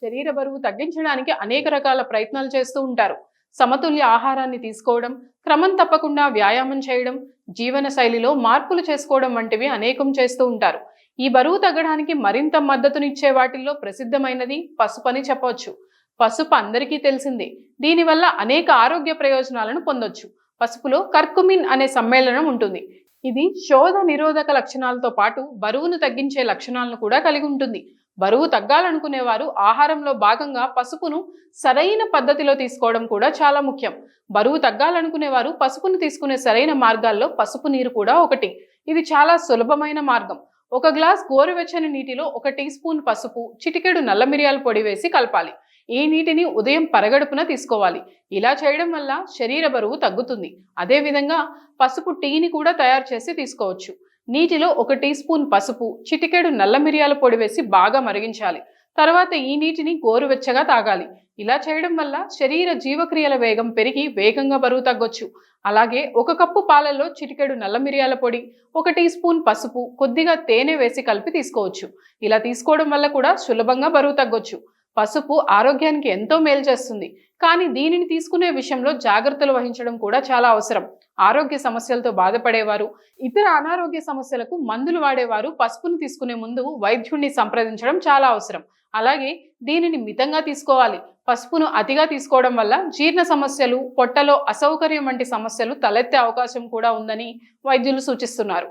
శరీర బరువు తగ్గించడానికి అనేక రకాల ప్రయత్నాలు చేస్తూ ఉంటారు. సమతుల్య ఆహారాన్ని తీసుకోవడం, క్రమం తప్పకుండా వ్యాయామం చేయడం, జీవన శైలిలో మార్పులు చేసుకోవడం వంటివి అనేకం చేస్తూ ఉంటారు. ఈ బరువు తగ్గడానికి మరింత మద్దతునిచ్చే వాటిల్లో ప్రసిద్ధమైనది పసుపు అని చెప్పవచ్చు. పసుపు అందరికీ తెలిసిందే. దీనివల్ల అనేక ఆరోగ్య ప్రయోజనాలను పొందొచ్చు. పసుపులో కర్కుమిన్ అనే సమ్మేళనం ఉంటుంది. ఇది శోధ నిరోధక లక్షణాలతో పాటు బరువును తగ్గించే లక్షణాలను కూడా కలిగి ఉంటుంది. బరువు తగ్గాలనుకునేవారు ఆహారంలో భాగంగా పసుపును సరైన పద్ధతిలో తీసుకోవడం కూడా చాలా ముఖ్యం. బరువు తగ్గాలనుకునేవారు పసుపును తీసుకునే సరైన మార్గాల్లో పసుపు నీరు కూడా ఒకటి. ఇది చాలా సులభమైన మార్గం. ఒక గ్లాస్ గోరువెచ్చని నీటిలో 1 టీ స్పూన్ పసుపు, చిటికెడు నల్ల మిరియాల పొడి వేసి కలపాలి. ఈ నీటిని ఉదయం పరగడుపున తీసుకోవాలి. ఇలా చేయడం వల్ల శరీర బరువు తగ్గుతుంది. అదేవిధంగా పసుపు టీని కూడా తయారు చేసి తీసుకోవచ్చు. నీటిలో 1 టీ స్పూన్ పసుపు, చిటికెడు నల్ల మిరియాల పొడి వేసి బాగా మరిగించాలి. తర్వాత ఈ నీటిని గోరువెచ్చగా తాగాలి. ఇలా చేయడం వల్ల శరీర జీవక్రియల వేగం పెరిగి వేగంగా బరువు తగ్గొచ్చు. అలాగే 1 కప్పు పాలల్లో చిటికెడు నల్ల మిరియాల పొడి, 1 టీ స్పూన్ పసుపు, కొద్దిగా తేనె వేసి కలిపి తీసుకోవచ్చు. ఇలా తీసుకోవడం వల్ల కూడా సులభంగా బరువు తగ్గొచ్చు. పసుపు ఆరోగ్యానికి ఎంతో మేలు చేస్తుంది. కానీ దీనిని తీసుకునే విషయంలో జాగ్రత్తలు వహించడం కూడా చాలా అవసరం. ఆరోగ్య సమస్యలతో బాధపడేవారు, ఇతర అనారోగ్య సమస్యలకు మందులు వాడేవారు పసుపును తీసుకునే ముందు వైద్యుడిని సంప్రదించడం చాలా అవసరం. అలాగే దీనిని మితంగా తీసుకోవాలి. పసుపును అతిగా తీసుకోవడం వల్ల జీర్ణ సమస్యలు, పొట్టలో అసౌకర్యం వంటి సమస్యలు తలెత్తే అవకాశం కూడా ఉందని వైద్యులు సూచిస్తున్నారు.